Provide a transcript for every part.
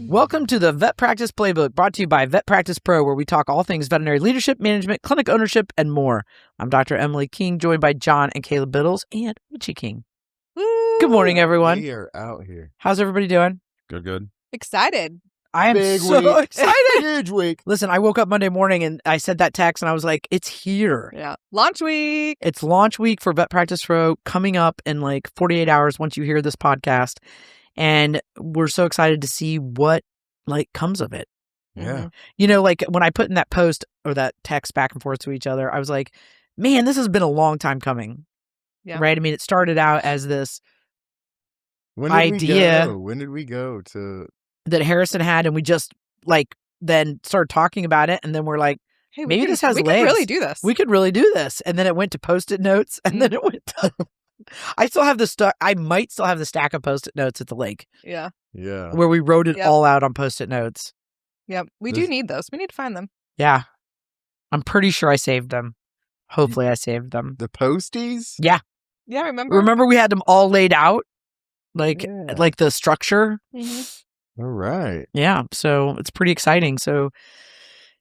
Welcome to the VetPractice Playbook, brought to you by VetPractice Pro, where we talk all things veterinary leadership, management, clinic ownership, and more. I'm Dr. Emily King, joined by John and Caleb Biddles and Richie King. Woo! Good morning, everyone. We are out here. How's everybody doing? Good. Excited. I am Big so week. excited. Huge week. Listen, I woke up Monday morning and I said that text and I was like, it's here. Yeah. Launch week. It's launch week for VetPractice Pro coming up in like 48 hours once you hear this podcast. And we're so excited to see what comes of it. Yeah. You know, like when I put in that post or that text back and forth to each other, I was like, man, this has been a long time coming. Yeah. Right? I mean, it started out as this When did idea. We go? When did we go to? That Harrison had, and we just then started talking about it, and then we're like, Hey, maybe this has we legs. could really do this. We could really do this. And then it went to Post-it notes, and then it went to... I still have I might still have the stack of Post-it notes at the lake. Yeah. Yeah. Where we wrote it Yep. all out on Post-it notes. Yep. We do need those. We need to find them. Yeah. I'm pretty sure I saved them. Hopefully I saved them. The posties? Yeah. Yeah, remember? Remember we had them all laid out? Yeah. Like the structure? Mm-hmm. All right. Yeah. So it's pretty exciting. So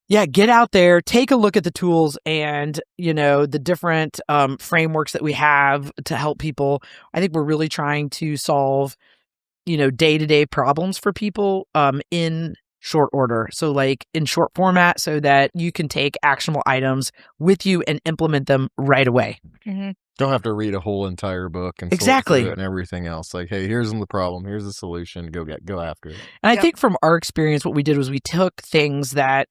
yeah, get out there, take a look at the tools and, the different frameworks that we have to help people. I think we're really trying to solve, day-to-day problems for people in short order. So in short format so that you can take actionable items with you and implement them right away. Mm-hmm. Don't have to read a whole entire book and Exactly. sort through it and everything else. Like, hey, here's the problem. Here's the solution. Go after it. And Yep. I think from our experience, what we did was we took things that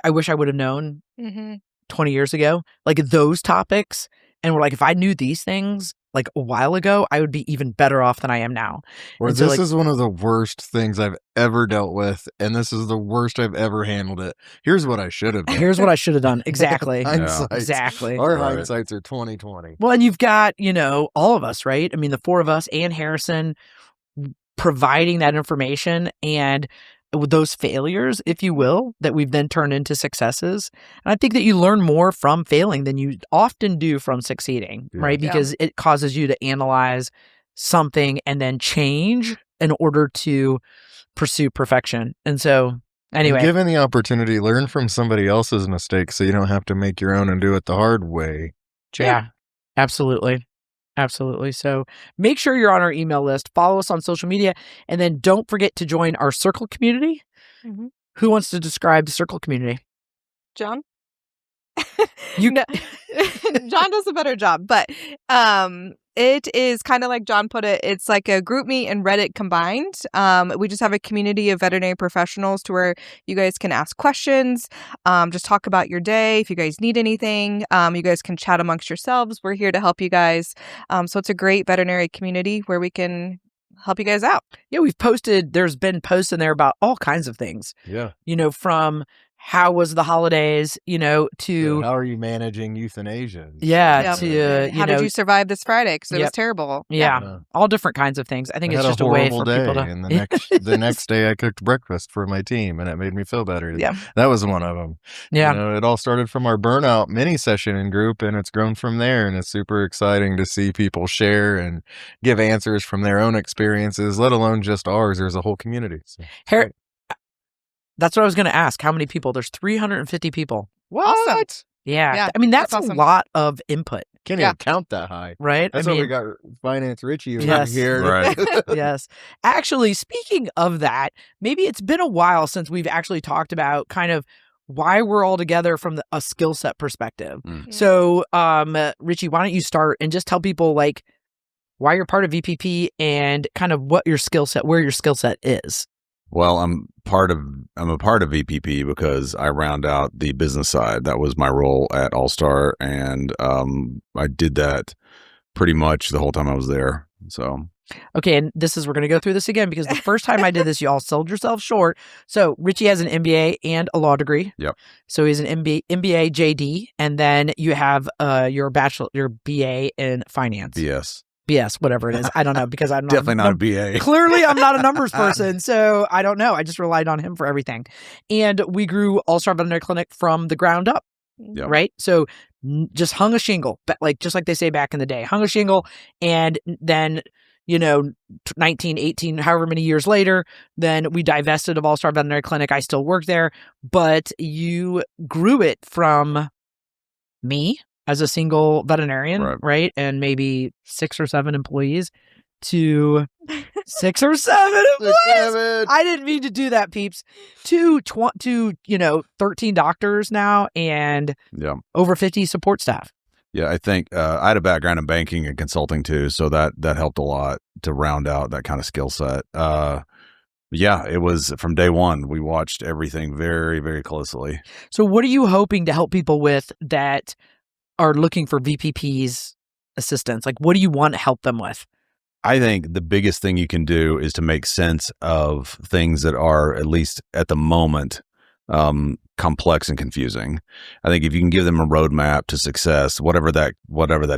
I wish I would have known Mm-hmm. 20 years ago, those topics. And we're like, if I knew these things a while ago, I would be even better off than I am now. Or And so, this is one of the worst things I've ever dealt with, and this is the worst I've ever handled it. Here's what I should have done. Here's what I should have done. Exactly. Hindsight. Exactly. Our Right. hindsights are 20/20. Well, and you've got, all of us, right? I mean, the four of us and Harrison providing that information and with those failures, if you will, that we've then turned into successes. And I think that you learn more from failing than you often do from succeeding, Yeah. right? Yeah. Because it causes you to analyze something and then change in order to pursue perfection. And so, anyway. Given the opportunity, learn from somebody else's mistakes so you don't have to make your own and do it the hard way. Yeah, absolutely. Absolutely. So make sure you're on our email list, follow us on social media, and then don't forget to join our Circle community. Mm-hmm. Who wants to describe the Circle community? John? You- No. John does a better job, but it is kind of like John put it. It's like a GroupMe and Reddit combined. We just have a community of veterinary professionals to where you guys can ask questions, just talk about your day. If you guys need anything, you guys can chat amongst yourselves. We're here to help you guys. So it's a great veterinary community where we can help you guys out. Yeah, there's been posts in there about all kinds of things, Yeah. from how was the holidays, to, How are you managing euthanasia? Yeah. to, How did you survive this Friday? Because it was Yep. terrible. yeah, all different kinds of things. I think it's just a way for people to. And the next day, I cooked breakfast for my team, and it made me feel better. Yeah. That was one of them. Yeah. It all started from our burnout mini session in group, and it's grown from there. And it's super exciting to see people share and give answers from their own experiences, let alone just ours. There's a whole community. So, That's what I was going to ask. How many people? There's 350 people. what? Awesome. Yeah. Yeah, I mean, that's that's awesome. a lot of input, Can't Yeah. even count that high. right? That's I why mean, we got Finance Richie over Yes. here. Right. yes. Actually, speaking of that, maybe it's been a while since we've actually talked about kind of why we're all together from a skill set perspective. Mm. So, Richie, why don't you start and just tell people why you're part of VPP and kind of what your skill set, where your skill set is. Well, I'm a part of VPP because I round out the business side. That was my role at All Star, and I did that pretty much the whole time I was there. So Okay, and we're going to go through this again because the first time I did this, you all sold yourself short. So Richie has an MBA and a law degree. Yep. So he's an MBA JD, and then you have your BA in finance. BS. BS, whatever it is. I don't know, because I'm Definitely not a BA. Clearly, I'm not a numbers person, so I don't know. I just relied on him for everything. And we grew All Star Veterinary Clinic from the ground up, Yep. right? So just hung a shingle, just like they say back in the day, hung a shingle, and then 19, 18, however many years later, then we divested of All Star Veterinary Clinic. I still work there, but you grew it from me as a single veterinarian, right? And maybe 6 or 7 employees to 6 or 7 employees. I didn't mean to do that, peeps. To 13 doctors now and over 50 support staff. Yeah, I think I had a background in banking and consulting too, so that helped a lot to round out that kind of skill set. Yeah, it was from day one. We watched everything very, very closely. So what are you hoping to help people with that are looking for VPP's assistance? Like, what do you want to help them with? I think the biggest thing you can do is to make sense of things that are, at least at the moment, complex and confusing. I think if you can give them a roadmap to success, whatever that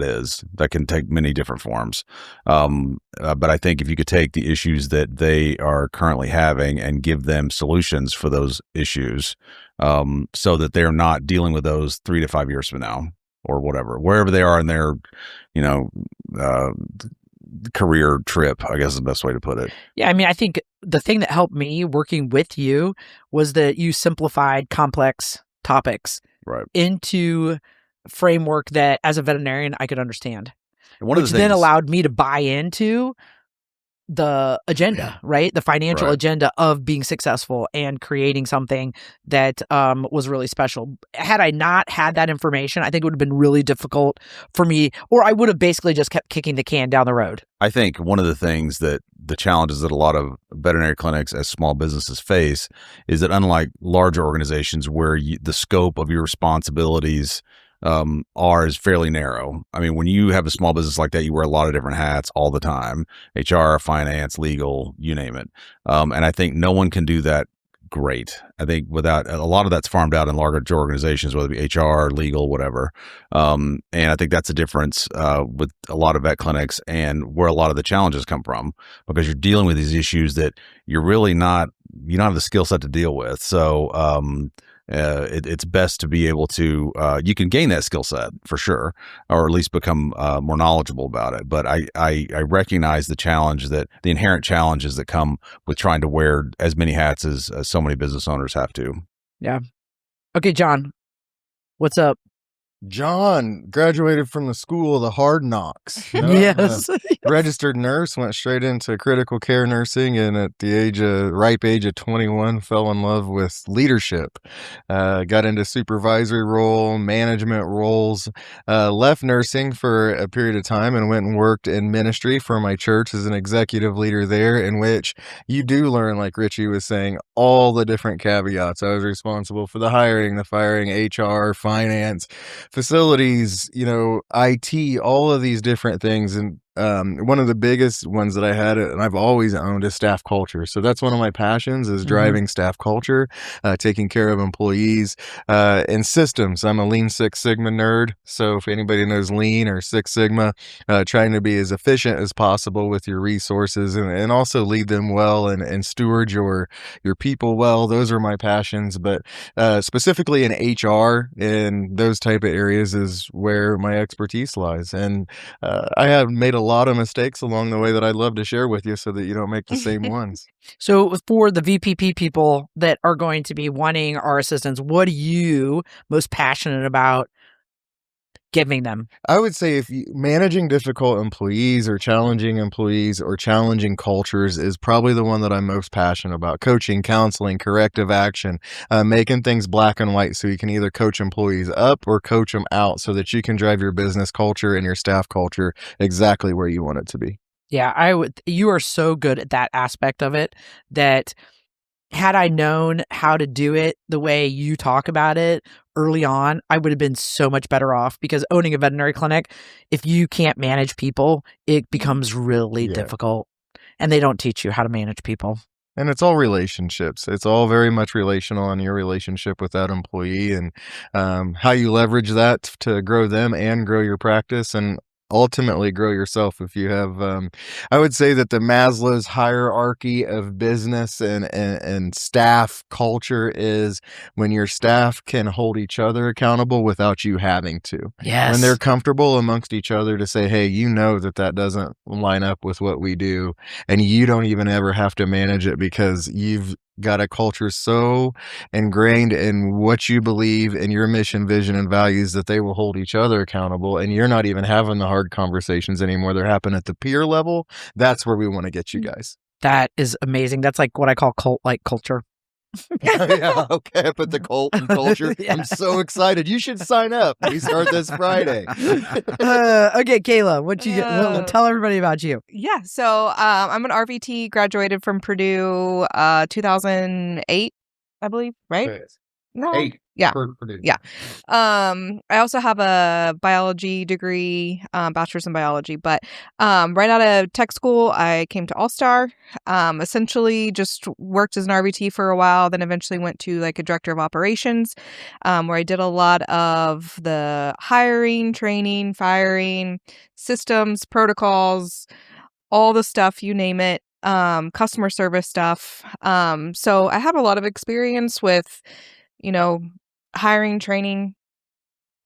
is, that can take many different forms. But I think if you could take the issues that they are currently having and give them solutions for those issues, so that they're not dealing with those 3 to 5 years from now or whatever, wherever they are in their, career trip, I guess is the best way to put it. Yeah, I mean, I think the thing that helped me working with you was that you simplified complex topics into a framework that, as a veterinarian, I could understand. Which then allowed me to buy into the agenda, right? The financial agenda of being successful and creating something that was really special. Had I not had that information, I think it would have been really difficult for me, or I would have basically just kept kicking the can down the road. I think one of the things that the challenges that a lot of veterinary clinics as small businesses face is that, unlike larger organizations where the scope of your responsibilities is fairly narrow. I mean, when you have a small business like that, you wear a lot of different hats all the time: HR, finance, legal, you name it. And I think no one can do that great. I think without a lot of that's farmed out in larger organizations, whether it be HR, legal, whatever. And I think that's a difference with a lot of vet clinics and where a lot of the challenges come from, because you're dealing with these issues that you don't have the skill set to deal with. So, it's best to be able to, you can gain that skill set for sure, or at least become more knowledgeable about it. But I recognize the inherent challenges that come with trying to wear as many hats as so many business owners have to. Yeah. Okay, John, what's up? John graduated from the school of the hard knocks. Yes. Registered nurse, went straight into critical care nursing, and at the ripe age of 21, fell in love with leadership. Got into supervisory role, management roles, left nursing for a period of time and went and worked in ministry for my church as an executive leader there, in which you do learn, like Richie was saying, all the different caveats. I was responsible for the hiring, the firing, HR, finance, facilities, IT, all of these different things. And one of the biggest ones that I had, and I've always owned, is staff culture. So that's one of my passions, is driving staff culture, taking care of employees, and systems. I'm a Lean Six Sigma nerd. So if anybody knows Lean or Six Sigma, trying to be as efficient as possible with your resources and also lead them well and steward your people well. Those are my passions. But specifically in HR and those type of areas is where my expertise lies. And I have made a lot of mistakes along the way that I'd love to share with you so that you don't make the same ones. So for the VPP people that are going to be wanting our assistance, what are you most passionate about giving them? I would say managing difficult employees or challenging cultures is probably the one that I'm most passionate about. Coaching, counseling, corrective action, making things black and white so you can either coach employees up or coach them out so that you can drive your business culture and your staff culture exactly where you want it to be. Yeah, you are so good at that aspect of it that had I known how to do it the way you talk about it early on, I would have been so much better off, because owning a veterinary clinic, if you can't manage people, it becomes really difficult, and they don't teach you how to manage people. And it's all relationships. It's all very much relational on your relationship with that employee and how you leverage that to grow them and grow your practice. And ultimately grow yourself. If you have, I would say that the Maslow's hierarchy of business and staff culture is when your staff can hold each other accountable without you having to. Yes. When they're comfortable amongst each other to say, hey, you know that doesn't line up with what we do, and you don't even ever have to manage it because you've got a culture so ingrained in what you believe in your mission, vision, and values that they will hold each other accountable, and you're not even having the hard conversations anymore. They're happening at the peer level. That's where we want to get you guys. That is amazing. That's like what I call cult-like culture. Yeah, okay. I put the cult and culture. Yeah. I'm so excited. You should sign up. We start this Friday. Okay, Kayla, what you tell everybody about you. Yeah, so I'm an RVT, graduated from Purdue 2008, I believe, right? No. 8. Yeah. Purdue. Yeah. I also have a biology degree, bachelor's in biology, but right out of tech school, I came to All-Star, essentially just worked as an RVT for a while, then eventually went to like a director of operations, where I did a lot of the hiring, training, firing, systems, protocols, all the stuff, you name it, customer service stuff. So I have a lot of experience with, hiring, training,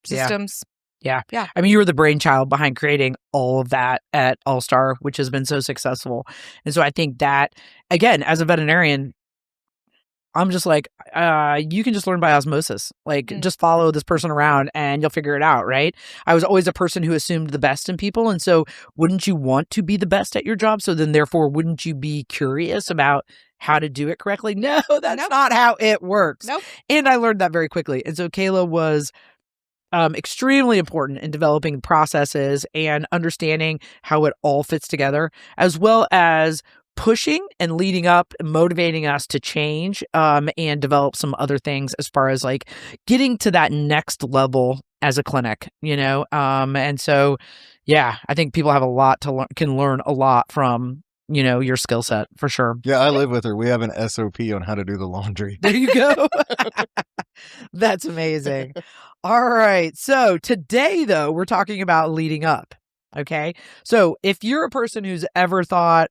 systems. Yeah. Yeah. I mean, you were the brainchild behind creating all of that at All-Star, which has been so successful. And so I think that, again, as a veterinarian, I'm just like, you can just learn by osmosis. Like, just follow this person around and you'll figure it out, right? I was always a person who assumed the best in people. And so wouldn't you want to be the best at your job? So then therefore, wouldn't you be curious about how to do it correctly? No, that's not how it works. Nope. And I learned that very quickly. And so Kayla was extremely important in developing processes and understanding how it all fits together, as well as pushing and leading up and motivating us to change and develop some other things as far as like getting to that next level as a clinic, and so, yeah, I think people have a lot to learn, can learn a lot from, your skill set for sure. Yeah, I live with her. We have an SOP on how to do the laundry. There you go. That's amazing. All right. So today, though, we're talking about leading up. Okay. So if you're a person who's ever thought,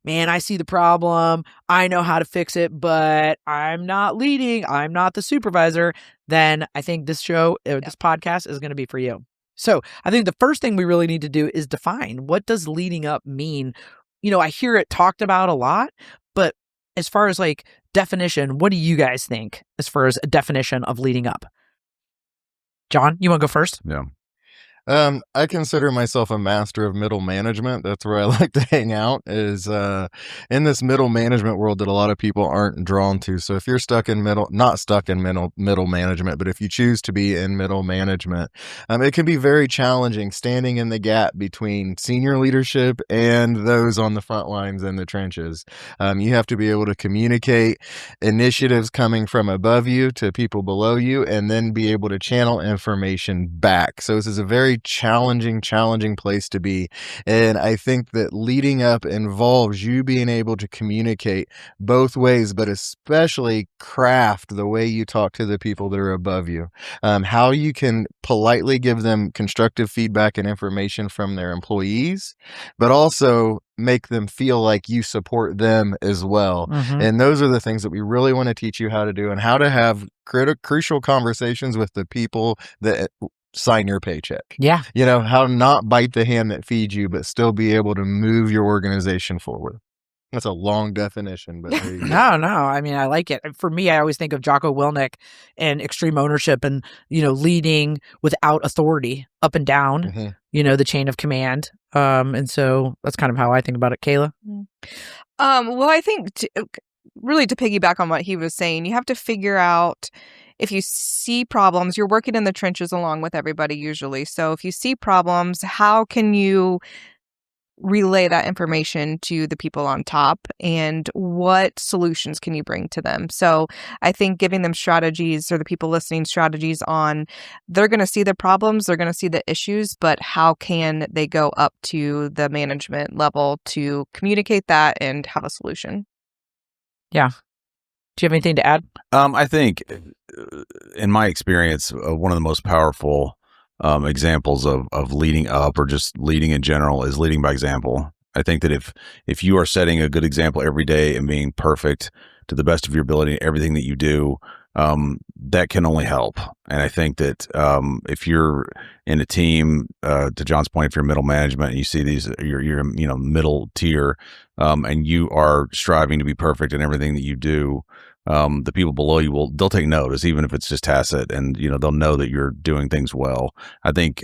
man, I see the problem, I know how to fix it, but I'm not leading, I'm not the supervisor, then I think this show, this podcast is going to be for you. So I think the first thing we really need to do is define, what does leading up mean? I hear it talked about a lot, but as far as like definition, what do you guys think as far as a definition of leading up? John, you want to go first? Yeah. I consider myself a master of middle management. That's where I like to hang out, is in this middle management world that a lot of people aren't drawn to. So if you're not stuck in middle management, but if you choose to be in middle management, it can be very challenging standing in the gap between senior leadership and those on the front lines in the trenches. You have to be able to communicate initiatives coming from above you to people below you, and then be able to channel information back. So this is a very challenging place to be. And I think that leading up involves you being able to communicate both ways, but especially craft the way you talk to the people that are above you. How you can politely give them constructive feedback and information from their employees, but also make them feel like you support them as well. Mm-hmm. And those are the things that we really want to teach you how to do, and how to have crucial conversations with the people that sign your paycheck. Yeah. How to not bite the hand that feeds you, but still be able to move your organization forward. That's a long definition, but there you go. No, I mean, I like it. For me, I always think of Jocko Willink and extreme ownership and, leading without authority up and down, Mm-hmm. The chain of command. And so that's kind of how I think about it. Kayla? Well, I think really to piggyback on what he was saying, you have to figure out, if you see problems, you're working in the trenches along with everybody usually. So if you see problems, how can you relay that information to the people on top, and what solutions can you bring to them? So I think giving them strategies, or the people listening strategies on, they're going to see the problems, they're going to see the issues, but how can they go up to the management level to communicate that and have a solution? Yeah. Do you have anything to add? I think, in my experience, one of the most powerful examples of leading up or just leading in general is leading by example. I think that if you are setting a good example every day and being perfect to the best of your ability, everything that you do, that can only help. And I think that if you're in a team, to John's point, if you're middle management and you see these, you're middle tier, and you are striving to be perfect in everything that you do, the people below you they'll take notice, even if it's just tacit, and they'll know that you're doing things well. I think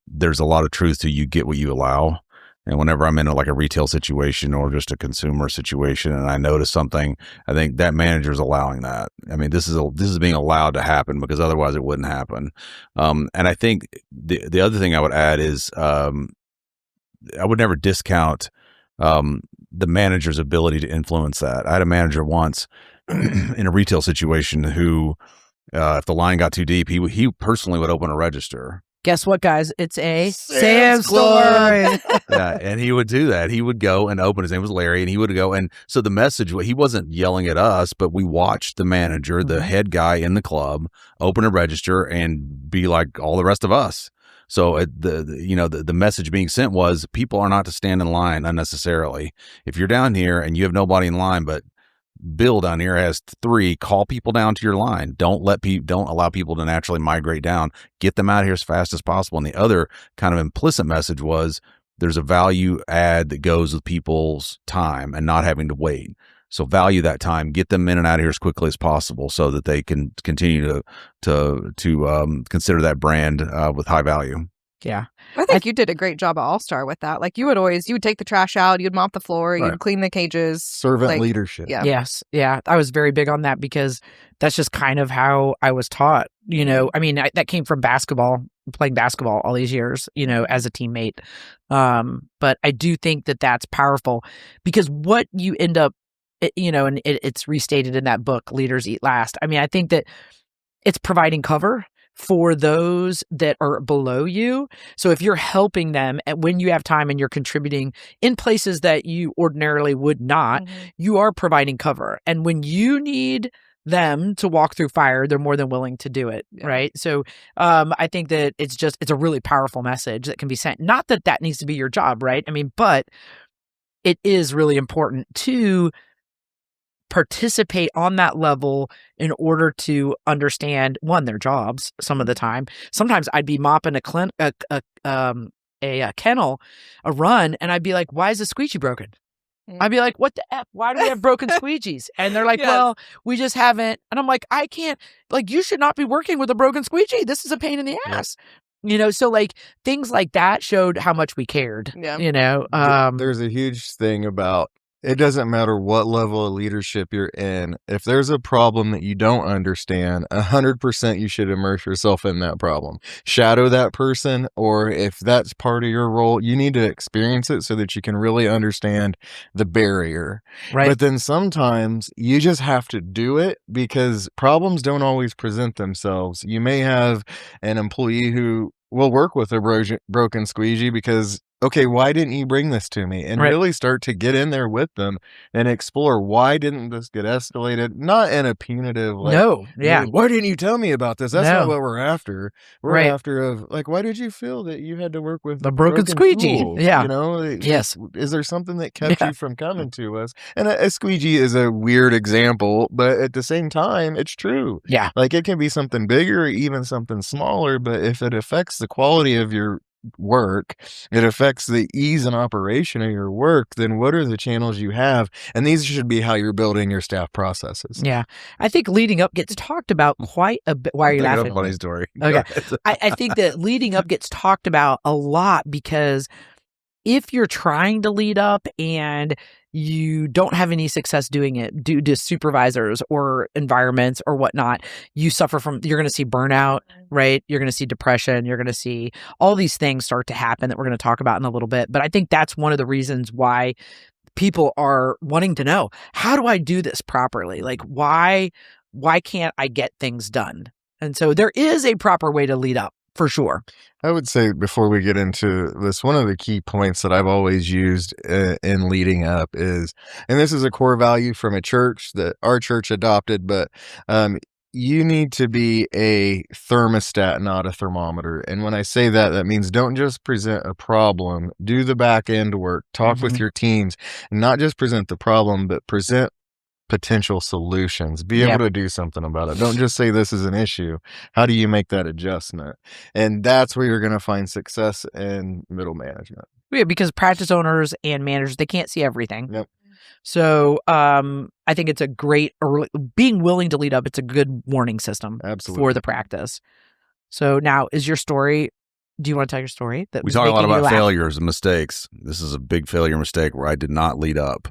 there's a lot of truth to you get what you allow. And whenever I'm in a retail situation or just a consumer situation and I notice something, I think that manager is allowing that. I mean, this is being allowed to happen because otherwise it wouldn't happen. And I think the other thing I would add is I would never discount the manager's ability to influence that. I had a manager once in a retail situation who, if the line got too deep, he personally would open a register. Guess what, guys? It's a Sam's story. Yeah, and he would do that. He would go and open. His name was Larry, and he would go. And so the message, he wasn't yelling at us, but we watched the manager, the head guy in the club, open a register and be like all the rest of us. So the message being sent was people are not to stand in line unnecessarily. If you're down here and you have nobody in line, but Bill down here has 3, call people down to your line. Don't allow people to naturally migrate down. Get them out of here as fast as possible. And the other kind of implicit message was there's a value add that goes with people's time and not having to wait. So value that time, get them in and out of here as quickly as possible so that they can continue to consider that brand with high value. Yeah. I think you did a great job at All-Star with that. Like you would take the trash out, you'd mop the floor, you'd clean the cages. Servant leadership. Yeah. Yes. Yeah. I was very big on that because that's just kind of how I was taught, I mean, that came from playing basketball all these years, as a teammate. But I do think that that's powerful because what you end up, and it's restated in that book, Leaders Eat Last. I mean, I think that it's providing cover for those that are below you. So if you're helping them when you have time and you're contributing in places that you ordinarily would not, you are providing cover. And when you need them to walk through fire, they're more than willing to do it. Yeah. Right. So I think that it's a really powerful message that can be sent. Not that needs to be your job. Right. I mean, but it is really important to participate on that level in order to understand their jobs some of the time. Sometimes I'd be mopping a kennel, a run, and I'd be like, why is the squeegee broken? I'd be like, what the F? Why do we have broken squeegees? And they're like, well, we just haven't. And I'm like, I can't, you should not be working with a broken squeegee. This is a pain in the ass. So things like that showed how much we cared. Yeah. There's a huge thing about it doesn't matter what level of leadership you're in. If there's a problem that you don't understand, 100% you should immerse yourself in that problem. Shadow that person, or if that's part of your role, you need to experience it so that you can really understand the barrier. Right. But then sometimes you just have to do it because problems don't always present themselves. You may have an employee who will work with a broken squeegee because, okay, why didn't you bring this to me? And really start to get in there with them and explore why didn't this get escalated? Not in a punitive, why didn't you tell me about this? That's not what we're after. We're after why did you feel that you had to work with the broken squeegee? Tools? Yeah. Yes. Is there something that kept you from coming to us? And a squeegee is a weird example, but at the same time, it's true. Yeah. It can be something bigger or even something smaller, but if it affects the quality of your work, it affects the ease and operation of your work, then what are the channels you have? And these should be how you're building your staff processes. Yeah. I think leading up gets talked about quite a bit. Why are you laughing? A funny story. Okay. I think that leading up gets talked about a lot because if you're trying to lead up and you don't have any success doing it due to supervisors or environments or whatnot, you're going to see burnout, right? You're going to see depression. You're going to see all these things start to happen that we're going to talk about in a little bit. But I think that's one of the reasons why people are wanting to know, how do I do this properly? Why can't I get things done? And so there is a proper way to lead up. For sure. I would say before we get into this, one of the key points that I've always used in leading up is, and this is a core value from a church that our church adopted, but you need to be a thermostat, not a thermometer. And when I say that, that means don't just present a problem, do the back end work, talk with your teams, and not just present the problem, but present potential solutions. Be able to do something about it. Don't just say this is an issue. How do you make that adjustment? And that's where you're going to find success in middle management. Yeah, because practice owners and managers, they can't see everything. Yep. So I think it's a great being willing to lead up. It's a good warning system for the practice. So now, is your story? Do you want to tell your story? That we talk a lot about failures and mistakes. This is a big failure mistake where I did not lead up.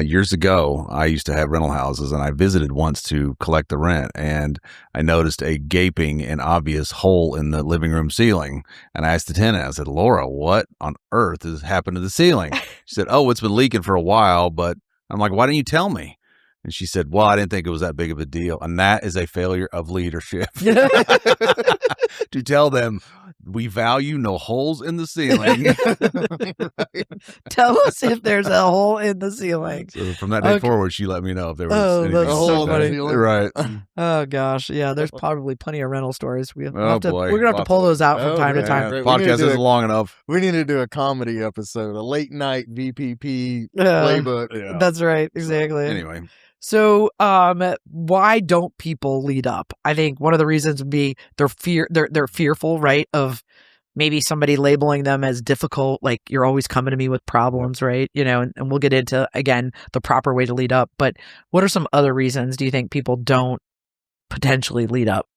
Years ago, I used to have rental houses, and I visited once to collect the rent, and I noticed a gaping and obvious hole in the living room ceiling. And I asked the tenant, I said, "Laura, what on earth has happened to the ceiling?" She said, "Oh, it's been leaking for a while," but I'm like, "Why didn't you tell me?" And she said, "Well, I didn't think it was that big of a deal." And that is a failure of leadership. To tell them, we value no holes in the ceiling. Tell us if there's a hole in the ceiling. So from that day forward, she let me know if there was anything. That's so funny. Right. Oh, gosh. Yeah, there's probably plenty of rental stories. We're boy. going to have to pull those out from time to time. Podcast isn't long enough. We need to do a comedy episode, a late night VPP playbook. Yeah. That's right. Exactly. Anyway. So, why don't people lead up? I think one of the reasons would be they're fearful, right, of maybe somebody labeling them as difficult, like you're always coming to me with problems, right? You know, and we'll get into, again, the proper way to lead up. But what are some other reasons do you think people don't potentially lead up?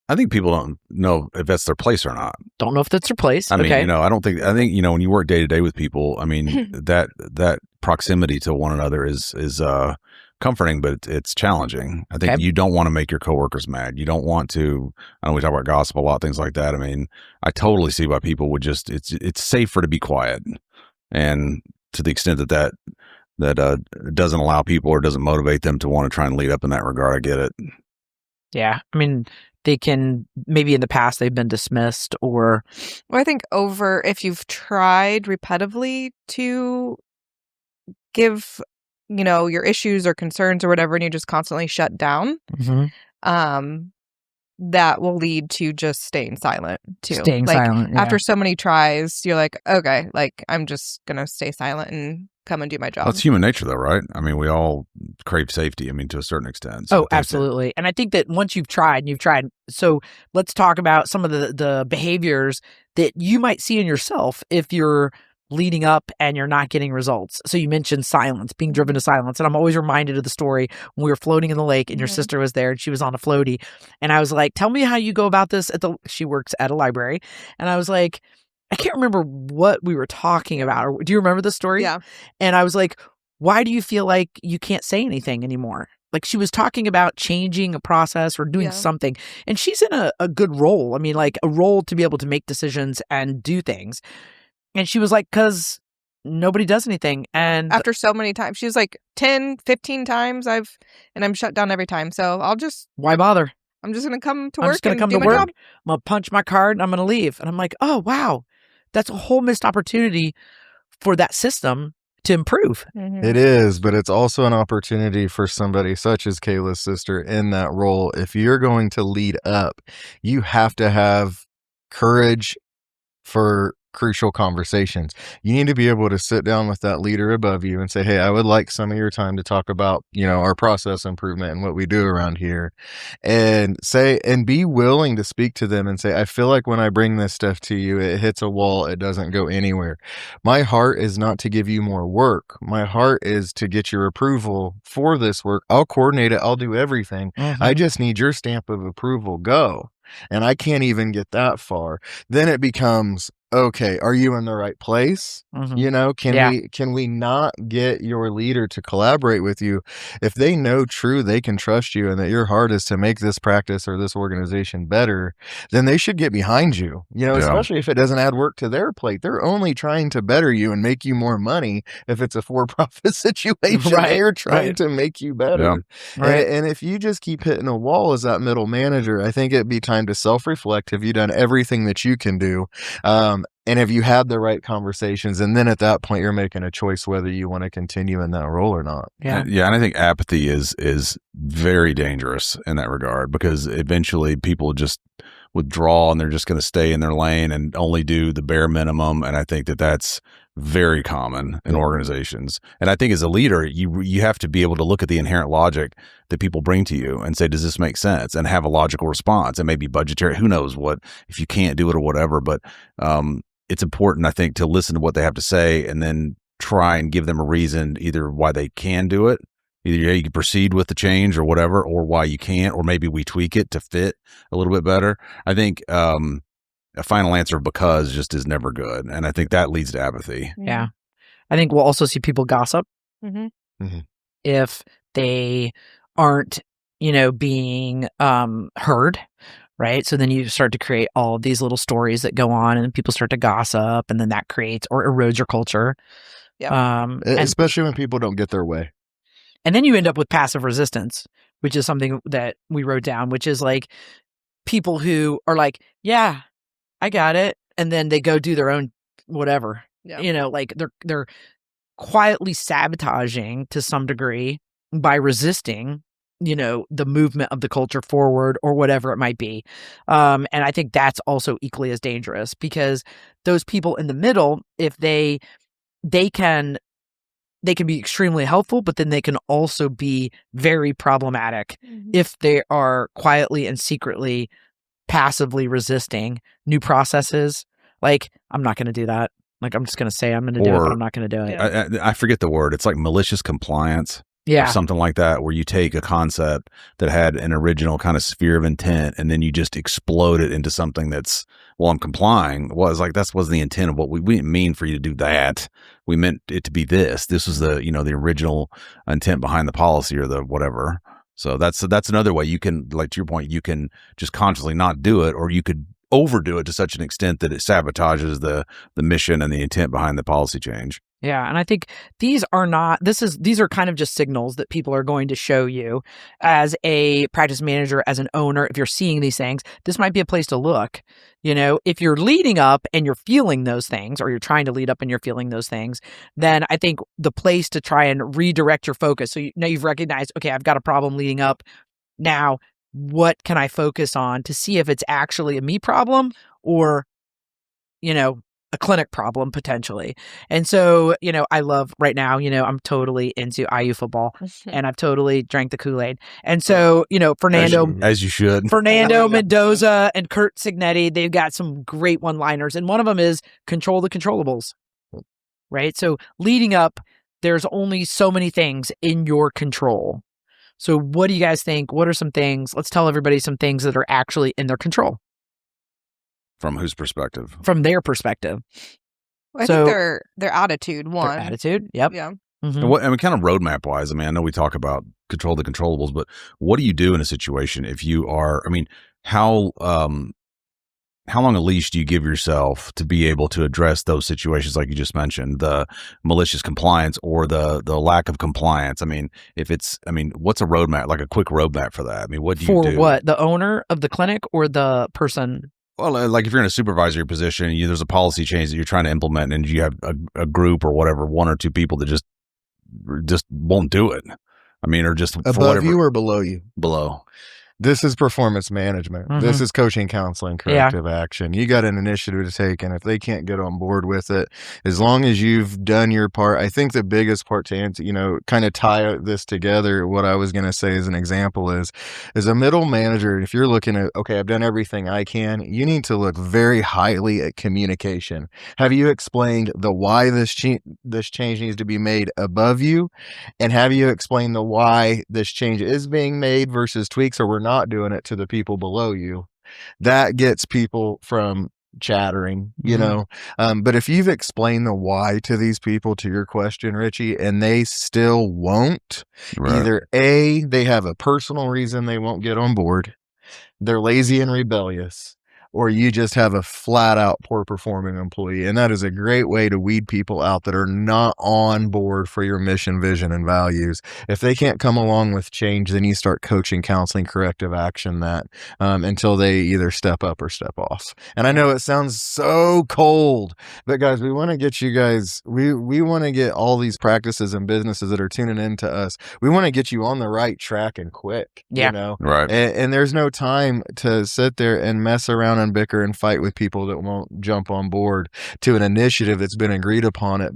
I think people don't know if that's their place or not. Don't know if that's their place. I mean, I think, when you work day to day with people, I mean, that proximity to one another is comforting, but it's challenging. I think you don't want to make your coworkers mad. You don't want to, I know we talk about gossip a lot, things like that. I mean, I totally see why people would just, it's safer to be quiet. And to the extent that doesn't allow people or doesn't motivate them to want to try and lead up in that regard, I get it. Yeah. I mean, they can, maybe in the past they've been dismissed or. Well, I think if you've tried repetitively to give, your issues or concerns or whatever, and you just constantly shut down, that will lead to just staying silent too. Silent. Yeah. After so many tries, you're like, okay, I'm just going to stay silent and come and do my job. That's human nature though, right? I mean, we all crave safety. I mean, to a certain extent. So absolutely. And I think that once you've tried, so let's talk about some of the behaviors that you might see in yourself if you're leading up and you're not getting results. So you mentioned silence, being driven to silence. And I'm always reminded of the story when we were floating in the lake and your sister was there and she was on a floaty. And I was like, tell me how you go about this she works at a library. And I was like, I can't remember what we were talking about. Or do you remember the story? Yeah. And I was like, why do you feel like you can't say anything anymore? Like she was talking about changing a process or doing something. And she's in a good role. I mean, like a role to be able to make decisions and do things. And she was like, because nobody does anything. And after so many times, she was like 10, 15 times I'm shut down every time. So why bother? I'm just going to come to I'm work just going to come to work. I'm going to punch my card and I'm going to leave. And I'm like, oh, wow. That's a whole missed opportunity for that system to improve. Mm-hmm. It is, but it's also an opportunity for somebody such as Kayla's sister in that role. If you're going to lead up, you have to have courage for crucial conversations. You need to be able to sit down with that leader above you and say, hey, I would like some of your time to talk about, our process improvement and what we do around here, and be willing to speak to them and say, I feel like when I bring this stuff to you, it hits a wall. It doesn't go anywhere. My heart is not to give you more work. My heart is to get your approval for this work. I'll coordinate it. I'll do everything. I just need your stamp of approval. Go. And I can't even get that far. Then it becomes, okay, are you in the right place? Can we not get your leader to collaborate with you? If they know they can trust you and that your heart is to make this practice or this organization better, then they should get behind you, especially if it doesn't add work to their plate. They're only trying to better you and make you more money. If it's a for-profit situation, they're trying to make you better. Yeah. And if you just keep hitting a wall as that middle manager, I think it'd be time to self-reflect. Have you done everything that you can do? And if you had the right conversations, and then at that point you're making a choice whether you want to continue in that role or not. And I think apathy is very dangerous in that regard, because eventually people just withdraw and they're just going to stay in their lane and only do the bare minimum. And I think that that's very common in organizations. And I think as a leader, you have to be able to look at the inherent logic that people bring to you and say, does this make sense? And have a logical response. And maybe budgetary, who knows what, if you can't do it or whatever. But it's important, I think, to listen to what they have to say and then try and give them a reason, either why they can do it, either you can proceed with the change or whatever, or why you can't, or maybe we tweak it to fit a little bit better. I think a final answer of because just is never good. And I think that leads to apathy. Yeah. I think we'll also see people gossip if they aren't, being heard. Right. So then you start to create all of these little stories that go on and people start to gossip, and then that creates or erodes your culture. Yeah. Especially when people don't get their way. And then you end up with passive resistance, which is something that we wrote down, which is like people who are like, yeah, I got it. And then they go do their own whatever, like they're quietly sabotaging to some degree by resisting, the movement of the culture forward or whatever it might be. And I think that's also equally as dangerous, because those people in the middle, if they can be extremely helpful, but then they can also be very problematic if they are quietly and secretly passively resisting new processes. Like, I'm not going to do that. Like, I'm just going to say I'm going to do it, but I'm not going to do it. I forget the word. It's like malicious compliance. Or something like that, where you take a concept that had an original kind of sphere of intent and then you just explode it into something that's, well, I'm complying. Well, it's like, that wasn't the intent of what we didn't mean for you to do that. We meant it to be this. This was the, the original intent behind the policy or the whatever. So that's another way you can, like, to your point, you can just consciously not do it, or you could overdo it to such an extent that it sabotages the mission and the intent behind the policy change. Yeah. And I think these are kind of just signals that people are going to show you as a practice manager, as an owner. If you're seeing these things, this might be a place to look. If you're leading up and you're feeling those things, or you're trying to lead up and you're feeling those things, then I think the place to try and redirect your focus. So you've recognized, okay, I've got a problem leading up. Now, what can I focus on to see if it's actually a me problem or, a clinic problem potentially. And so, I love right now, I'm totally into IU football and I've totally drank the Kool-Aid. And so, Fernando, as you should, Fernando Mendoza and Kurt Signetti, they've got some great one-liners. And one of them is control the controllables, right? So leading up, there's only so many things in your control. So what do you guys think? What are some things? Let's tell everybody some things that are actually in their control. From whose perspective? From their perspective. Well, I think their attitude, one. Their attitude, yep. Yeah. And kind of roadmap wise, I know we talk about control the controllables, but what do you do in a situation if you are, how long a leash do you give yourself to be able to address those situations like you just mentioned, the malicious compliance or the lack of compliance? If it's, what's a roadmap, like a quick roadmap for that? What do you do? For what? The owner of the clinic or the person? Well, like if you're in a supervisory position, there's a policy change that you're trying to implement, and you have a group or whatever, one or two people that just won't do it. Or just above you or below you? Below. This is performance management. Mm-hmm. This is coaching, counseling, corrective action. You got an initiative to take, and if they can't get on board with it, as long as you've done your part, I think the biggest part to answer, kind of tie this together, what I was going to say as an example is a middle manager, if you're looking at, okay, I've done everything I can, you need to look very highly at communication. Have you explained the why this change needs to be made above you? And have you explained the why this change is being made versus tweaks, or we're not doing it, to the people below you? That gets people from chattering, but if you've explained the why to these people, to your question, Richie, and they still won't, either A, they have a personal reason they won't get on board, they're lazy and rebellious, or you just have a flat out poor performing employee. And that is a great way to weed people out that are not on board for your mission, vision, and values. If they can't come along with change, then you start coaching, counseling, corrective action that until they either step up or step off. And I know it sounds so cold, but guys, we want to get you guys, we want to get all these practices and businesses that are tuning into us. We want to get you on the right track and quick, Yeah. you know? Right. And there's no time to sit there and mess around and bicker and fight with people that won't jump on board to an initiative that's been agreed upon at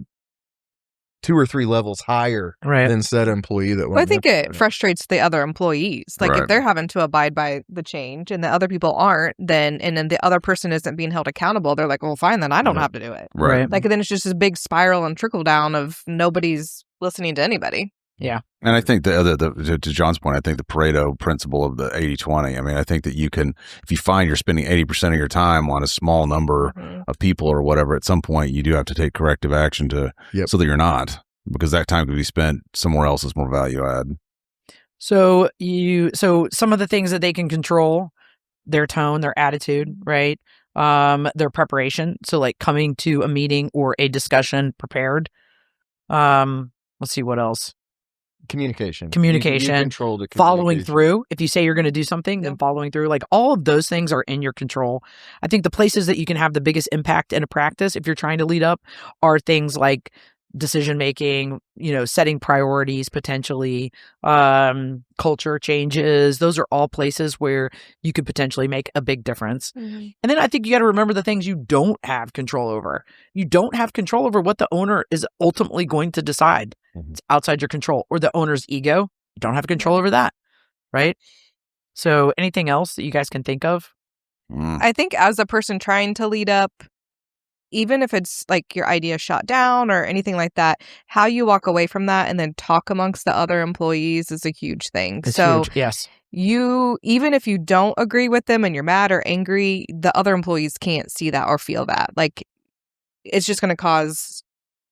2 or 3 levels higher than said employee that Well, I think it frustrates the other employees. Like if they're having to abide by the change and the other people aren't, then the other person isn't being held accountable, they're like, well, fine, then I don't have to do it. Right. Like then it's just this big spiral and trickle down of nobody's listening to anybody. Yeah. And I think to John's point, I think the Pareto principle of the 80-20, I mean, I think that you can, if you find you're spending 80% of your time on a small number of people or whatever, at some point you do have to take corrective action so that you're not, because that time could be spent somewhere else that's more value add. So some of the things that they can control, their tone, their attitude, right? Their preparation. So like coming to a meeting or a discussion prepared. Let's see what else. Communication. You control the following through. If you say you're going to do something, then following through. Like all of those things are in your control. I think the places that you can have the biggest impact in a practice, if you're trying to lead up, are things like decision making, setting priorities, potentially, culture changes. Those are all places where you could potentially make a big difference. And then I think you got to remember the things you don't have control over. You don't have control over what the owner is ultimately going to decide. It's outside your control. Or the owner's ego. You don't have control over that, right? So anything else that you guys can think of? I think as a person trying to lead up, even if it's like your idea shot down or anything like that, how you walk away from that and then talk amongst the other employees is a huge thing. It's huge. Yes. Even if you don't agree with them and you're mad or angry, the other employees can't see that or feel that. Like it's just going to cause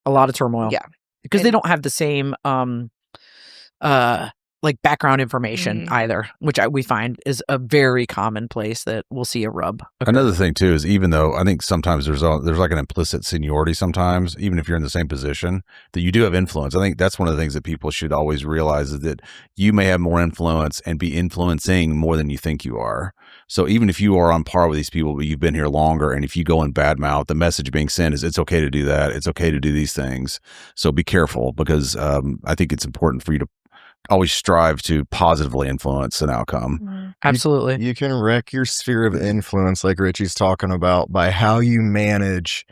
a lot of turmoil. Yeah. Because they don't have the same like background information either, which we find is a very common place that we'll see a rub occur. Another thing too is, even though I think sometimes there's like an implicit seniority sometimes, even if you're in the same position, that you do have influence. I think that's one of the things that people should always realize, is that you may have more influence and be influencing more than you think you are. So even if you are on par with these people, but you've been here longer, and if you go and badmouth, the message being sent is it's okay to do that. It's okay to do these things. So be careful, because I think it's important for you to always strive to positively influence an outcome. Absolutely. You can wreck your sphere of influence, like Richie's talking about, by how you manage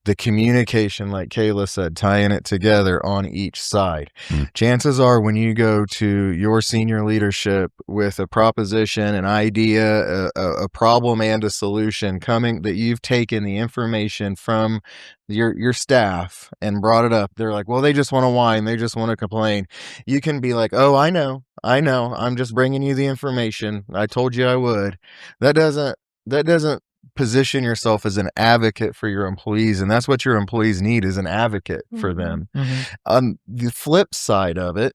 the communication, like Kayla said, tying it together on each side. Chances are when you go to your senior leadership with a proposition, an idea, a problem and a solution coming, that you've taken the information from your staff and brought it up, they're like, well, they just want to whine, they just want to complain. You can be like, oh, I know, I'm just bringing you the information. I told you I would. That doesn't position yourself as an advocate for your employees, and that's what your employees need, is an advocate for them. The flip side of it,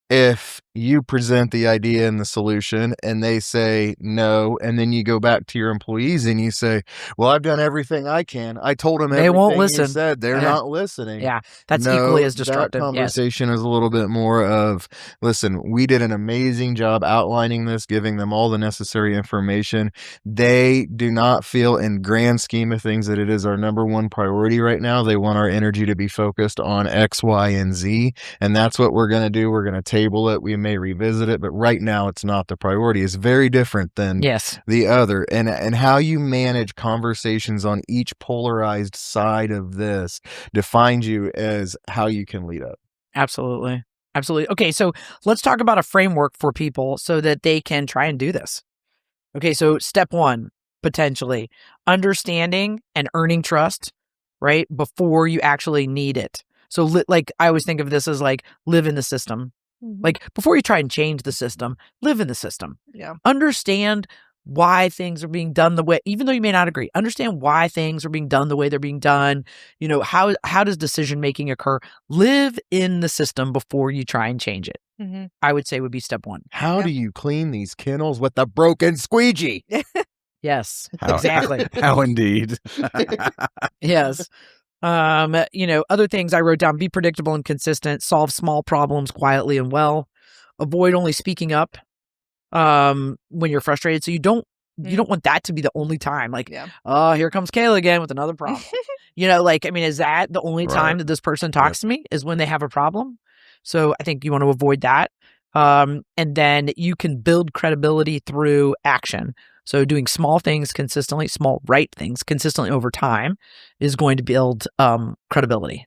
if you present the idea and the solution and they say no, and then you go back to your employees and you say, well, I've done everything I can. I told them everything they won't listen. You said. They're not listening. Yeah, that's equally as destructive. That conversation is a little bit more of, listen, we did an amazing job outlining this, giving them all the necessary information. They do not feel, in grand scheme of things, that it is our number one priority right now. They want our energy to be focused on X, Y, and Z. And that's what we're going to do. We're going to table it. We may revisit it, but right now it's not the priority. It's very different than the other. And how you manage conversations on each polarized side of this defines you as how you can lead up. Absolutely. Okay, so let's talk about a framework for people so that they can try and do this. Okay, so step 1, potentially understanding and earning trust, right, before you actually need it. So like I always think of this as like live in the system. Like before you try and change the system, live in the system. Yeah. Understand why things are being done the way, even though you may not agree, understand why things are being done the way they're being done. How does decision making occur? Live in the system before you try and change it. I would say would be step 1. How do you clean these kennels with the broken squeegee? Yes, How- exactly. How indeed. Yes. Other things I wrote down: be predictable and consistent, solve small problems quietly and well, avoid only speaking up when you're frustrated. So you don't want that to be the only time. Like, oh, here comes Kayla again with another problem. Is that the only time that this person talks to me is when they have a problem? So I think you want to avoid that. And then you can build credibility through action. So doing small things consistently, small right things consistently over time is going to build credibility.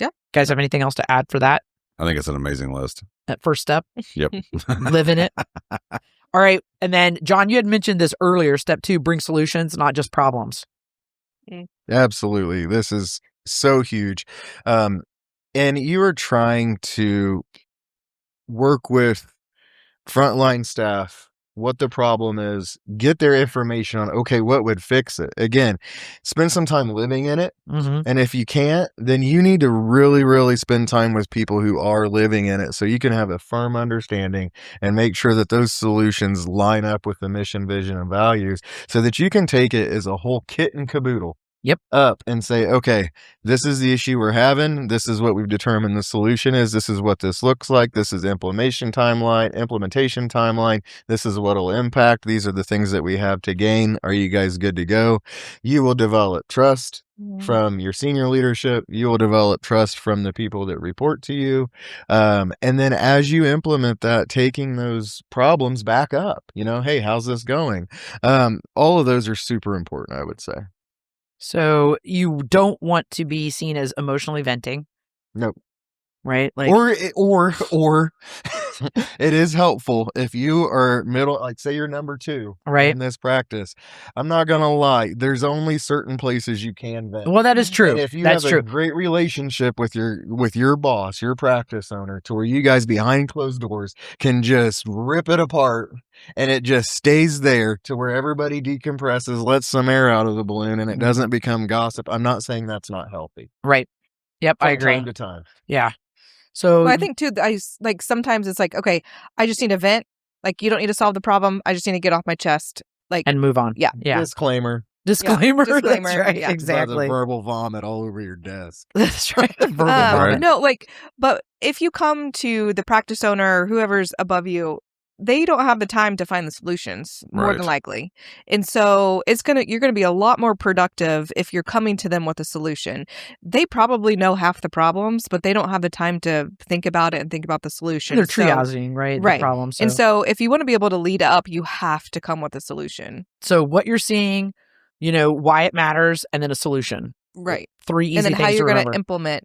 Yeah. Guys have anything else to add for that? I think it's an amazing list. That first step? Yep. Live in it. All right. And then, John, you had mentioned this earlier. Step 2, bring solutions, not just problems. Absolutely. This is so huge. And you are trying to work with frontline staff, what the problem is, get their information on, okay, what would fix it? Again, spend some time living in it. Mm-hmm. And if you can't, then you need to really, really spend time with people who are living in it so you can have a firm understanding and make sure that those solutions line up with the mission, vision, and values so that you can take it as a whole kit and caboodle. Up and say, okay, this is the issue we're having. This is what we've determined the solution is. This is what this looks like. This is implementation timeline. This is what will impact. These are the things that we have to gain. Are you guys good to go? You will develop trust from your senior leadership. You will develop trust from the people that report to you. And then as you implement that, taking those problems back up, hey, how's this going? All of those are super important, I would say. So you don't want to be seen as emotionally venting. Nope. Right? Like, or it is helpful if you are middle, like say you're number 2 in this practice. I'm not gonna lie, there's only certain places you can vent. Well, that is true. And if you That's have true. a great relationship with your boss, your practice owner, to where you guys behind closed doors can just rip it apart and it just stays there to where everybody decompresses, lets some air out of the balloon, and it doesn't become gossip. I'm not saying that's not healthy. Right. Yep, I agree. From time to time. Yeah. So I think too, sometimes it's like, okay, I just need a vent. Like, you don't need to solve the problem. I just need to get off my chest. Like, and move on. Yeah. Disclaimer. Disclaimer. Yeah, disclaimer. That's right. Yeah. Exactly. Verbal vomit all over your desk. That's right. Verbal vomit. No, but if you come to the practice owner or whoever's above you, they don't have the time to find the solutions, more than likely. And so you're gonna be a lot more productive if you're coming to them with a solution. They probably know half the problems, but they don't have the time to think about it and think about the solution. They're triaging, right? The problems. And so if you want to be able to lead up, you have to come with a solution. So what you're seeing, why it matters, and then a solution. Right. 3 easy things to remember. And then how you're going to implement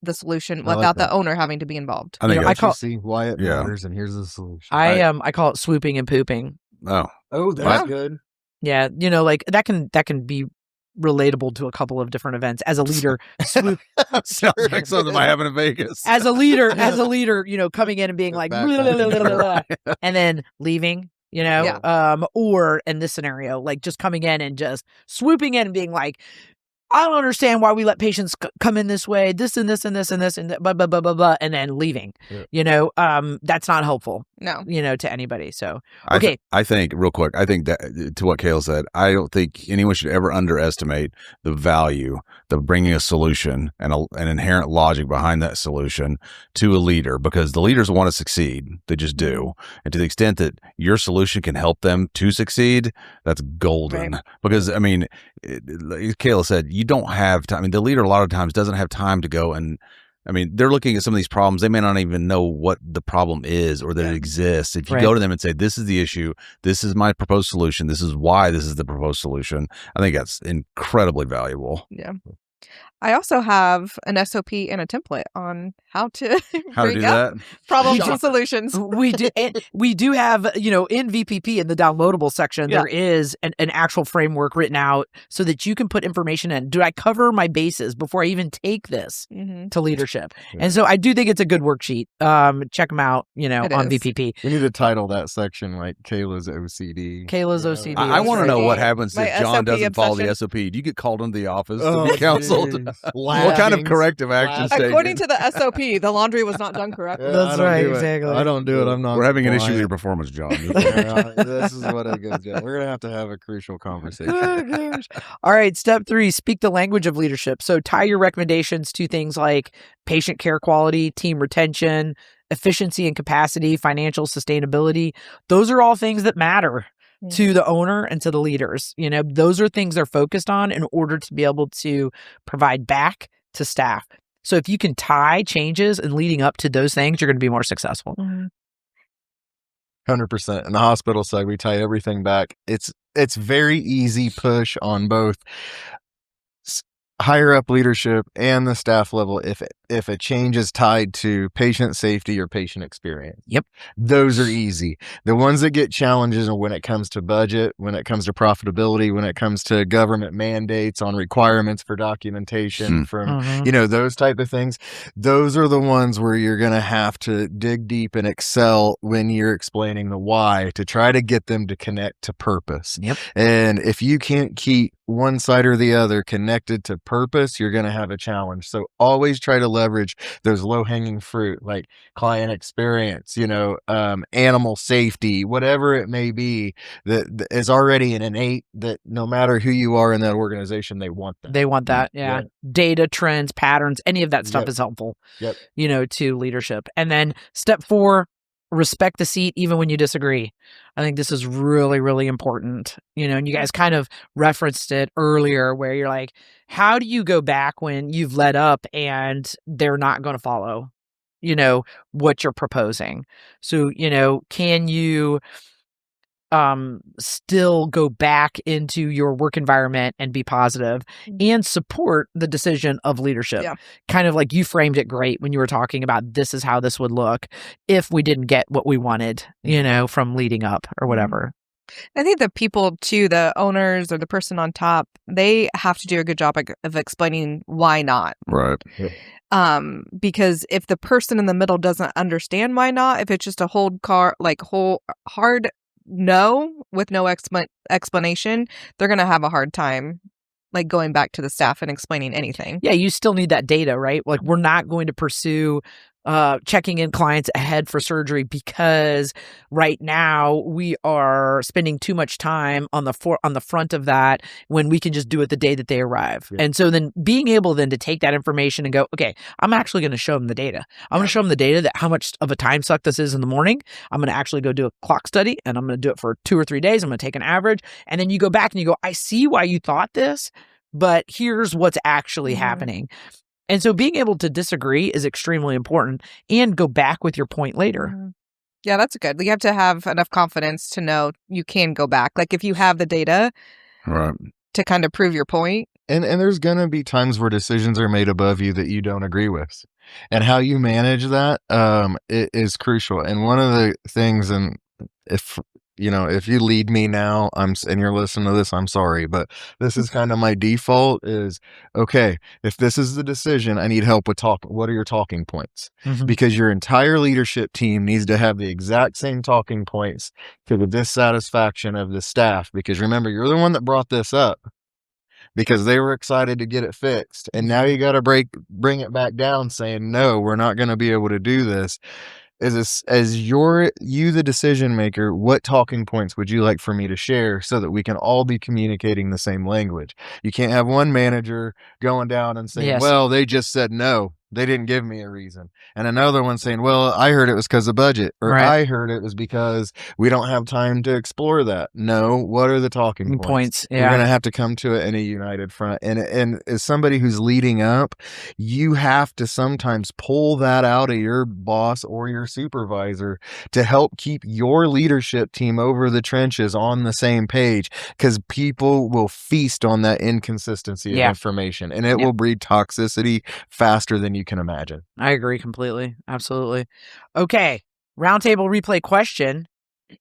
the solution without the owner having to be involved. I see why it matters, and here's the solution. I call it swooping and pooping. Oh, that's good. Yeah, that can be relatable to a couple of different events. As a leader, sounds like something I have in Vegas. As a leader, coming in and being like, blah, blah, blah, blah, blah, and then leaving. Or in this scenario, like just coming in and just swooping in and being like, I don't understand why we let patients come in this way, this and this and this and this and blah, blah, blah, blah, blah, and then leaving. That's not helpful. No. To anybody. So, okay. I think real quick, that to what Kayla said, I don't think anyone should ever underestimate the value of bringing a solution and an inherent logic behind that solution to a leader, because the leaders want to succeed. They just do. And to the extent that your solution can help them to succeed, that's golden. Right. Because, like Kayla said, you don't have time. The leader a lot of times doesn't have time to go and they're looking at some of these problems. They may not even know what the problem is or that it exists. If you go to them and say, this is the issue, this is my proposed solution, this is why this is the proposed solution, I think that's incredibly valuable. Yeah. I also have an SOP and a template on how to do that. Problems and solutions. We do have, in VPP in the downloadable section, there is an actual framework written out so that you can put information in. Do I cover my bases before I even take this to leadership? And so I do think it's a good worksheet. Check them out, on VPP. We need to title that section like Kayla's OCD. Kayla's OCD. I want to know what happens My if John SOP doesn't follow obsession. the SOP. Do you get called into the office to be counseled? canceled. What kind of corrective action? According to the SOP, the laundry was not done correctly. That's right, exactly. I don't do it. I'm not. We're having an issue with compliant. your performance, John. This is what I go through. We're gonna have a crucial conversation. Oh, gosh. All right, step 3, speak the language of leadership. So tie your recommendations to things like patient care quality, team retention, efficiency and capacity, financial sustainability. Those are all things that matter to the owner and to the leaders. You know, those are things they're focused on in order to be able to provide back to staff. So if you can tie changes and leading up to those things, you're going to be more successful. 100%. In the hospital side, we tie everything back. It's very easy push on both higher up leadership and the staff level if a change is tied to patient safety or patient experience. Yep. Those are easy. The ones that get challenges are when it comes to budget, when it comes to profitability, when it comes to government mandates on requirements for documentation from, those type of things. Those are the ones where you're going to have to dig deep and excel when you're explaining the why to try to get them to connect to purpose. Yep. And if you can't keep one side or the other connected to purpose, you're going to have a challenge. So always try to leverage those low-hanging fruit, like client experience, animal safety, whatever it may be, that is already an innate that no matter who you are in that organization, they want that. They want that. Yeah. Data, trends, patterns, any of that stuff is helpful, Yep. To leadership. And then step 4, respect the seat even when you disagree. I think this is really, really important, and you guys kind of referenced it earlier where you're like, how do you go back when you've led up and they're not going to follow, what you're proposing? So, can you still go back into your work environment and be positive and support the decision of leadership? Yeah. Kind of like you framed it great when you were talking about this is how this would look if we didn't get what we wanted, from leading up or whatever. I think the people too, the owners or the person on top, they have to do a good job of explaining why not. Right. Because if the person in the middle doesn't understand why not, if it's just a hard no with no explanation, they're going to have a hard time going back to the staff and explaining anything. Yeah, you still need that data, right? Like we're not going to pursue checking in clients ahead for surgery because right now we are spending too much time on the front of that when we can just do it the day that they arrive. Yeah. And so then being able then to take that information and go, okay, I'm actually going to show them the data. I'm going to show them the data that how much of a time suck this is in the morning. I'm going to actually go do a clock study and I'm going to do it for 2 or 3 days. I'm going to take an average. And then you go back and you go, I see why you thought this, but here's what's actually happening. And so being able to disagree is extremely important and go back with your point later. Yeah, that's good. You have to have enough confidence to know you can go back. Like if you have the data to kind of prove your point. And there's going to be times where decisions are made above you that you don't agree with. And how you manage that is crucial. And one of the things, and if you lead me now, and you're listening to this, I'm sorry, but this is kind of my default is, okay, if this is the decision, I need help with what are your talking points? Because your entire leadership team needs to have the exact same talking points to the dissatisfaction of the staff. Because remember, you're the one that brought this up because they were excited to get it fixed. And now you got to bring it back down saying, no, we're not going to be able to do this. As you the decision maker, what talking points would you like for me to share so that we can all be communicating the same language? You can't have one manager going down and saying, well, they just said no. They didn't give me a reason. And another one saying, well, I heard it was because of budget, or I heard it was because we don't have time to explore that. No, what are the talking points? Yeah. You're going to have to come to it in a united front. And as somebody who's leading up, you have to sometimes pull that out of your boss or your supervisor to help keep your leadership team over the trenches on the same page, because people will feast on that inconsistency of information, and it will breed toxicity faster than you can imagine. I agree completely. Absolutely. Okay. Roundtable replay question.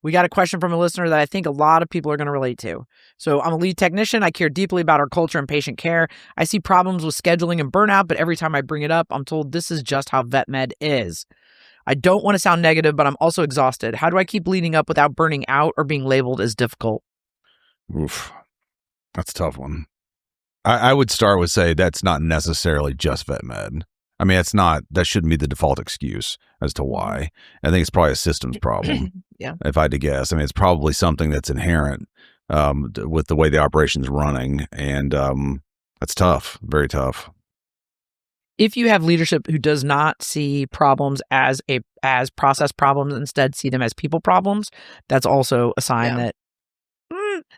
We got a question from a listener that I think a lot of people are going to relate to. So I'm a lead technician. I care deeply about our culture and patient care. I see problems with scheduling and burnout, but every time I bring it up, I'm told this is just how vet med is. I don't want to sound negative, but I'm also exhausted. How do I keep leading up without burning out or being labeled as difficult? Oof. That's a tough one. I would start with say that's not necessarily just vet med. I mean, that shouldn't be the default excuse as to why. I think it's probably a systems problem. Yeah. If I had to guess, I mean, it's probably something that's inherent with the way the operation's running, and that's tough, very tough. If you have leadership who does not see problems as process problems, instead see them as people problems, that's also a sign that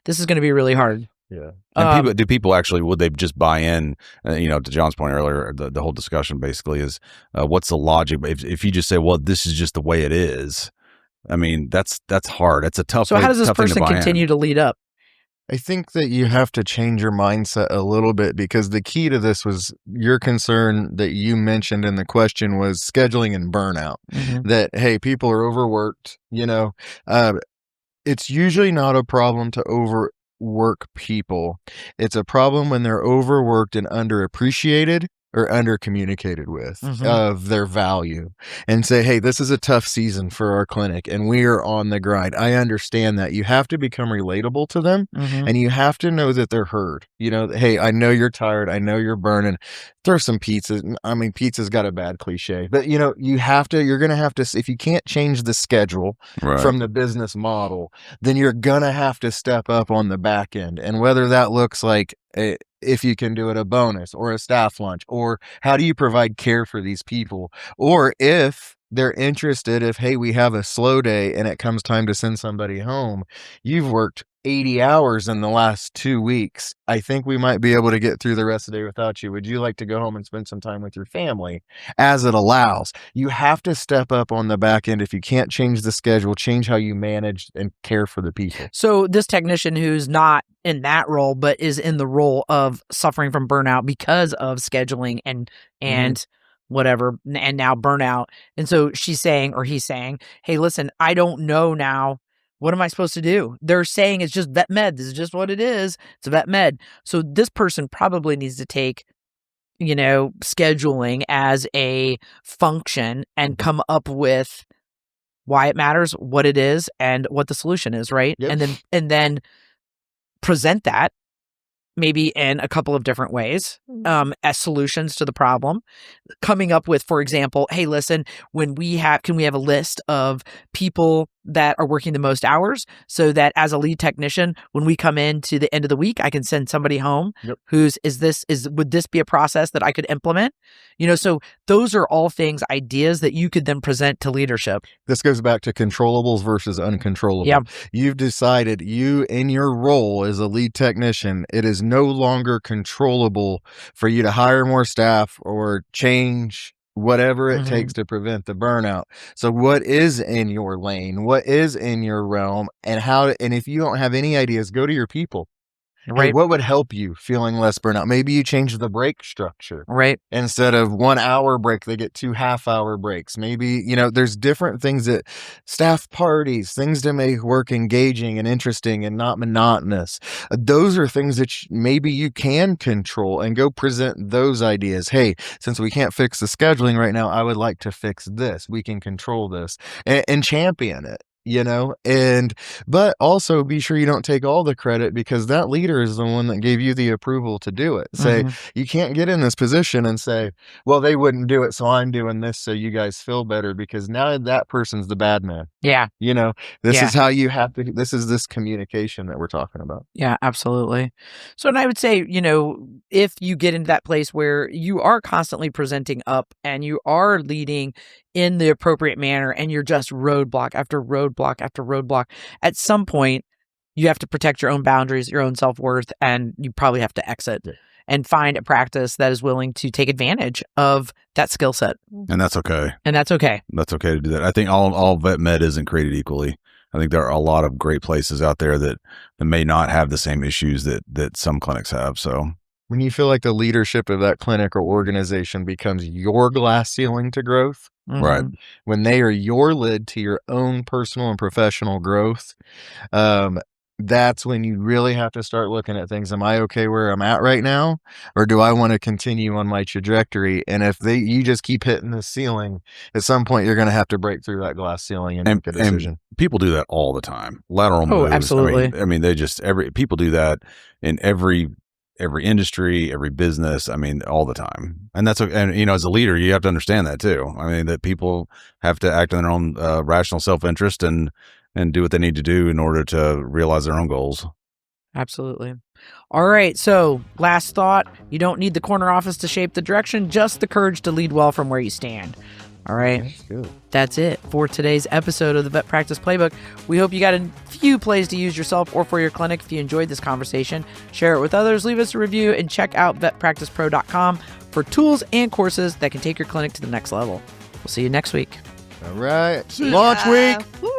this is going to be really hard. Yeah. And do people actually, would they just buy in, to John's point earlier, the whole discussion basically is, what's the logic? If you just say, well, this is just the way it is, I mean, that's hard. That's a tough So how does this person continue to lead up? I think that you have to change your mindset a little bit, because the key to this was your concern that you mentioned in the question was scheduling and burnout. Mm-hmm. That, hey, people are overworked, it's usually not a problem to overwork people. It's a problem when they're overworked and underappreciated or undercommunicated with of their value, and say, hey, this is a tough season for our clinic and we are on the grind. I understand that. You have to become relatable to them, and you have to know that they're heard. Hey, I know you're tired. I know you're burning. Throw some pizzas. I mean, pizza's got a bad cliche, but you're going to have to, if you can't change the schedule from the business model, then you're going to have to step up on the back end. And whether that looks like if you can do it, a bonus or a staff lunch, or how do you provide care for these people? Or if they're interested, hey, we have a slow day and it comes time to send somebody home, you've worked 80 hours in the last 2 weeks. I think we might be able to get through the rest of the day without you. Would you like to go home and spend some time with your family as it allows? You have to step up on the back end. If you can't change the schedule, change how you manage and care for the people. So this technician who's not in that role, but is in the role of suffering from burnout because of scheduling and whatever, and now burnout. And so she's saying, or he's saying, hey, listen, I don't know now. What am I supposed to do? They're saying it's just vet med. This is just what it is. It's a vet med. So this person probably needs to take, scheduling as a function and come up with why it matters, what it is, and what the solution is, right? Yep. And then present that maybe in a couple of different ways as solutions to the problem. Coming up with, for example, hey, listen, can we have a list of people that are working the most hours, so that as a lead technician, when we come in to the end of the week, I can send somebody home would this be a process that I could implement? So those are all ideas that you could then present to leadership. This goes back to controllables versus uncontrollable. Yeah. You've decided in your role as a lead technician, it is no longer controllable for you to hire more staff or change whatever it takes to prevent the burnout. So what is in your lane? What is in your realm? And if you don't have any ideas, go to your people. Right. Hey, what would help you feeling less burnout? Maybe you change the break structure. Right. Instead of 1 hour break, they get 2 half-hour breaks. Maybe, there's different things that staff parties, things to make work engaging and interesting and not monotonous. Those are things that maybe you can control, and go present those ideas. Hey, since we can't fix the scheduling right now, I would like to fix this. We can control this and champion it. But also be sure you don't take all the credit, because that leader is the one that gave you the approval to do it. Say, you can't get in this position and say, well, they wouldn't do it, so I'm doing this so you guys feel better, because now that person's the bad man. Yeah. This is how you have to, this is this communication that we're talking about. Yeah, absolutely. So, and I would say, if you get into that place where you are constantly presenting up and you are leading in the appropriate manner, and you're just roadblock after roadblock after roadblock, at some point you have to protect your own boundaries, your own self-worth, and you probably have to exit and find a practice that is willing to take advantage of that skill set. And that's okay. That's okay to do that. I think all vet med isn't created equally. I think there are a lot of great places out there that may not have the same issues that some clinics have. So when you feel like the leadership of that clinic or organization becomes your glass ceiling to growth, right, when they are your lid to your own personal and professional growth, that's when you really have to start looking at things. Am I okay where I'm at right now? Or do I want to continue on my trajectory? And if you just keep hitting the ceiling, at some point you're going to have to break through that glass ceiling and make a decision. And people do that all the time. Lateral moves. Absolutely. I mean, people do that in every every industry, every business. I mean, all the time. And and as a leader, you have to understand that too. I mean, that people have to act in their own rational self-interest and do what they need to do in order to realize their own goals. Absolutely. All right. So last thought, you don't need the corner office to shape the direction, just the courage to lead well from where you stand. All right. That's good. That's it for today's episode of the Vet Practice Playbook. We hope you got a few plays to use yourself or for your clinic. If you enjoyed this conversation, share it with others, leave us a review, and check out vetpracticepro.com for tools and courses that can take your clinic to the next level. We'll see you next week. All right. Launch week. Woo.